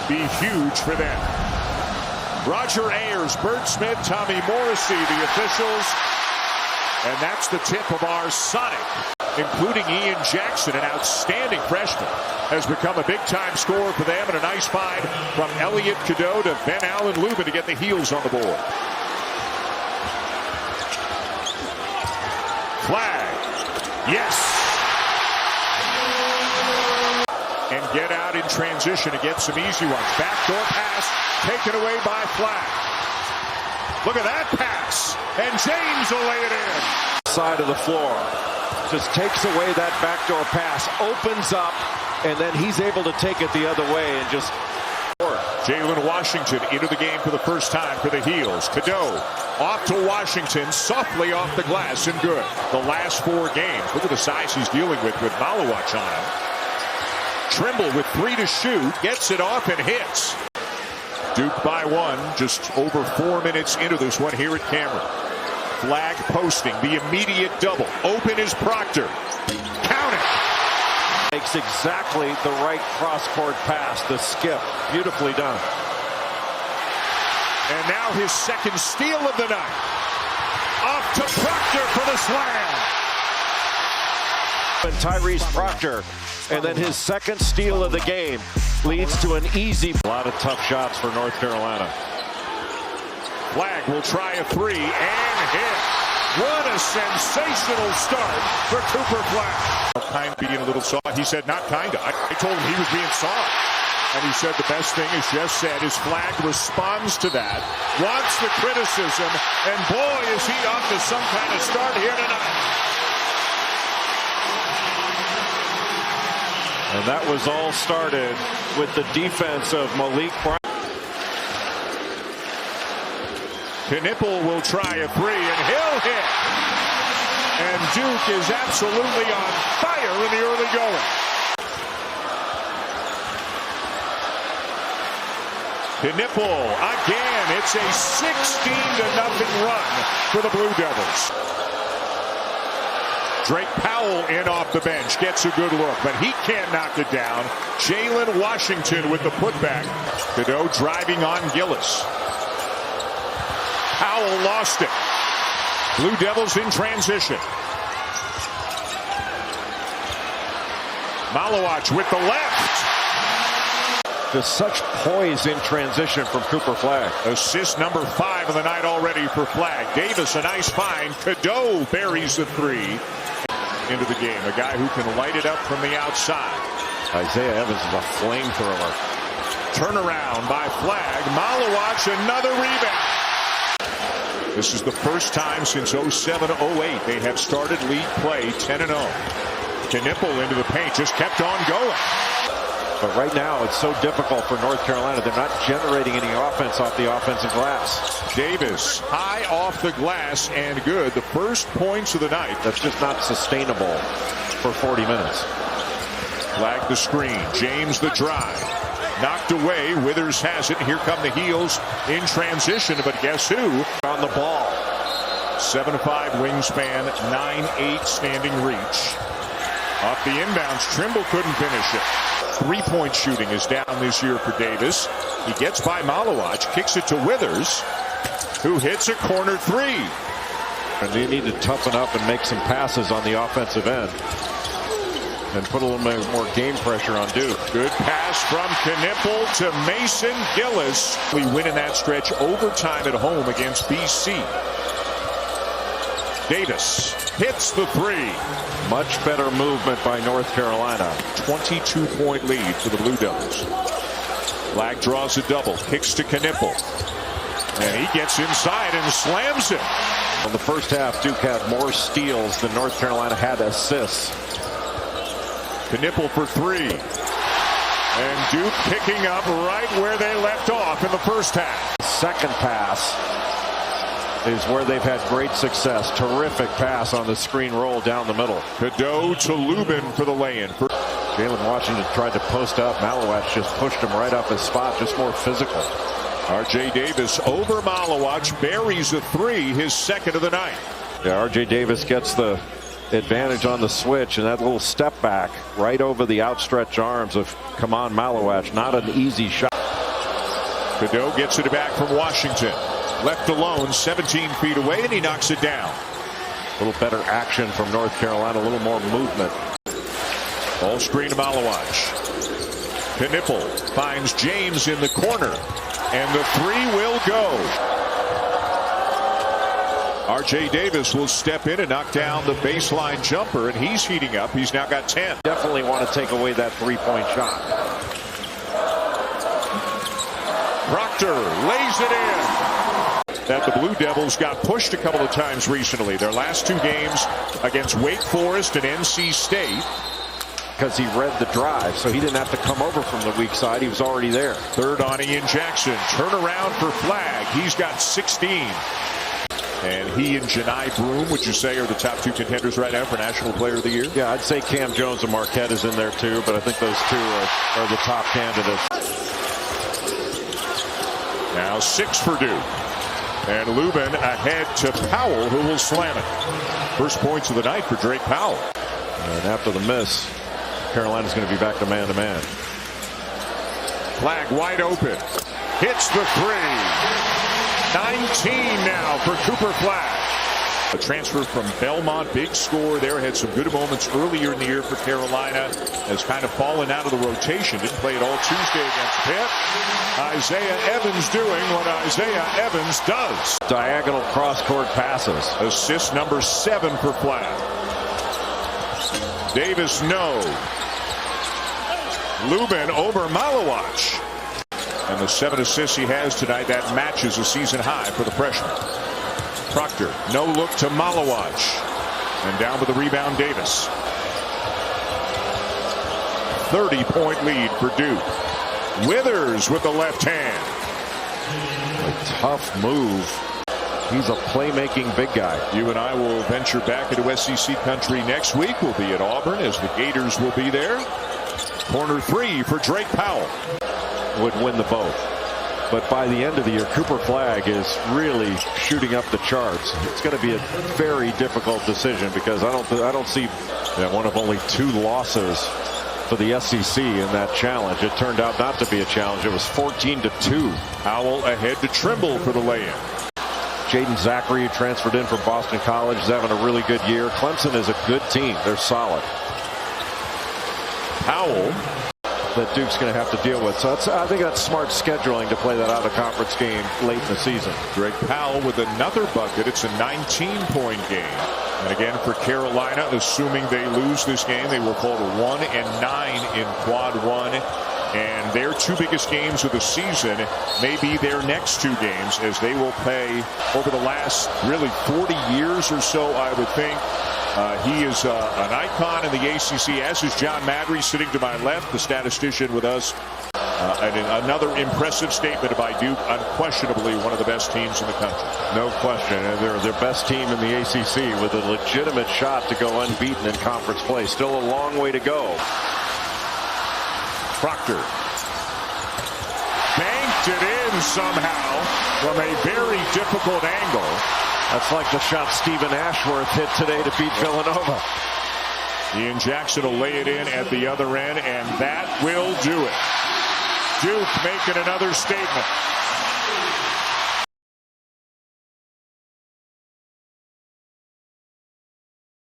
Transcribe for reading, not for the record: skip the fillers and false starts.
be huge for them. Roger Ayers, Bert Smith, Tommy Morrissey, the officials. And that's the tip of our Sonic, including Ian Jackson, an outstanding freshman, has become a big-time scorer for them, and a nice find from Elliot Cadeau to Ben Allen Lubin to get the heels on the board. Flagg, yes. And get out in transition to get some easy ones. Backdoor pass taken away by Flagg. Look at that pass, and James will lay it in. Side of the floor, just takes away that backdoor pass, opens up, and then he's able to take it the other way and just. Jalen Washington into the game for the first time for the Heels. Cadeau off to Washington, softly off the glass and good. The last 4 games, look at the size he's dealing with Malawach on him. Trimble with 3 to shoot, gets it off and hits. Duke by 1, just over 4 minutes into this one here at Cameron. Flagg posting the immediate double. Open is Proctor. Count it. Makes exactly the right cross-court pass. The skip, beautifully done. And now his second steal of the night. Off to Proctor for the slam. And Tyrese Proctor, and then his second steal of the game leads to an easy. A lot of tough shots for North Carolina. Flagg will try a 3 and hit. What a sensational start for Cooper Flagg. Kind of being a little soft. He said, not kind of. I told him he was being soft. And he said the best thing, as Jeff said, is Flagg responds to that, wants the criticism, and boy, is he off to some kind of start here tonight. And that was all started with the defense of Malik Brown. Knueppel will try a 3 and he'll hit. And Duke is absolutely on fire in the early going. Knueppel again. It's a 16-0 run for the Blue Devils. Drake Powell in off the bench, gets a good look, but he can't knock it down. Jalen Washington with the putback. Cadeau driving on Gillis. Powell lost it. Blue Devils in transition. Malawach with the left. Just such poise in transition from Cooper Flagg. Assist number 5 of the night already for Flagg. Davis, a nice find. Cadeau buries the 3 into the game. A guy who can light it up from the outside. Isaiah Evans is a flamethrower. Turnaround by Flagg. Malawach, another rebound. This is the first time since 07-08 they have started league play 10-0. Knueppel into the paint, just kept on going. But right now it's so difficult for North Carolina. They're not generating any offense off the offensive glass. Davis high off the glass and good. The first points of the night. That's just not sustainable for 40 minutes. Flagg the screen. James the drive. Knocked away. Withers has it. Here come the Heels in transition. But guess who? On the ball. 7'5" wingspan, 9'8" standing reach. Off the inbounds, Trimble couldn't finish it. 3-point shooting is down this year for Davis. He gets by Malawach, kicks it to Withers, who hits a corner 3. And they need to toughen up and make some passes on the offensive end. And put a little bit more game pressure on Duke. Good pass from Knueppel to Mason Gillis. We win in that stretch overtime at home against BC. Davis hits the 3. Much better movement by North Carolina. 22-point lead for the Blue Devils. Flagg draws a double, kicks to Knueppel. And he gets inside and slams it. In the first half, Duke had more steals than North Carolina had assists. Knueppel for 3. And Duke picking up right where they left off in the first half. Second pass is where they've had great success. Terrific pass on the screen roll down the middle. Cadeau to Lubin for the lay-in. Jalen Washington tried to post up. Malawach just pushed him right up his spot, just more physical. RJ Davis over Malawach, buries a 3, his second of the night. Yeah, RJ Davis gets the advantage on the switch, and that little step back right over the outstretched arms of Kon Malawach. Not an easy shot. Cadeau gets it back from Washington. Left alone, 17 feet away, and he knocks it down. A little better action from North Carolina, a little more movement. Ball screen to Malawach. Knueppel finds James in the corner, and the three will go. RJ Davis will step in and knock down the baseline jumper, and he's heating up. He's now got 10. Definitely want to take away that three-point shot. Proctor lays it in. That the Blue Devils got pushed a couple of times recently. Their last two games against Wake Forest and NC State. Because he read the drive, so he didn't have to come over from the weak side. He was already there. Third on Ian Jackson. Turnaround for Flagg. He's got 16. And he and Janai Broom, would you say, are the top two contenders right now for National Player of the Year? Yeah, I'd say Cam Jones and Marquette is in there too, but I think those two are the top candidates. Now 6 for Duke. And Lubin ahead to Powell, who will slam it. First points of the night for Drake Powell. And after the miss, Carolina's going to be back to man-to-man. Flagg wide open. Hits the three. 19 now for Cooper Flagg. A transfer from Belmont, big score there. Had some good moments earlier in the year for Carolina. Has kind of fallen out of the rotation. Didn't play it all Tuesday against Pitt. Isaiah Evans doing what Isaiah Evans does. Diagonal cross-court passes. Assist number 7 for Flagg. Davis, no. Lubin over Malawach. And the 7 assists he has tonight, that matches a season high for the freshman. Proctor, no look to Malawach. And down with the rebound, Davis. 30-point lead for Duke. Withers with the left hand. A tough move. He's a playmaking big guy. You and I will venture back into SEC country next week. We'll be at Auburn as the Gators will be there. Corner 3 for Drake Powell. Would win the vote. But by the end of the year, Cooper Flagg is really shooting up the charts. It's going to be a very difficult decision because I don't see one of only 2 losses for the SEC in that challenge. It turned out not to be a challenge. It was 14-2. Powell ahead to Trimble for the lay-in. Jaden Zachary, who transferred in from Boston College, is having a really good year. Clemson is a good team. They're solid. Powell. That Duke's going to have to deal with. So I think that's smart scheduling to play that out of conference game late in the season. Drake Powell with another bucket. It's a 19-point game. And again, for Carolina, assuming they lose this game, they will fall to 1-9 in quad 1. And their 2 biggest games of the season may be their next 2 games, as they will play over the last really 40 years or so, I would think. He is an icon in the ACC, as is John Madry sitting to my left, the statistician with us. And another impressive statement by Duke, unquestionably one of the best teams in the country. No question. They're their best team in the ACC with a legitimate shot to go unbeaten in conference play. Still a long way to go. Proctor banked it in somehow from a very difficult angle. That's like the shot Stephen Ashworth hit today to beat Villanova. Ian Jackson will lay it in at the other end, and that will do it. Duke making another statement.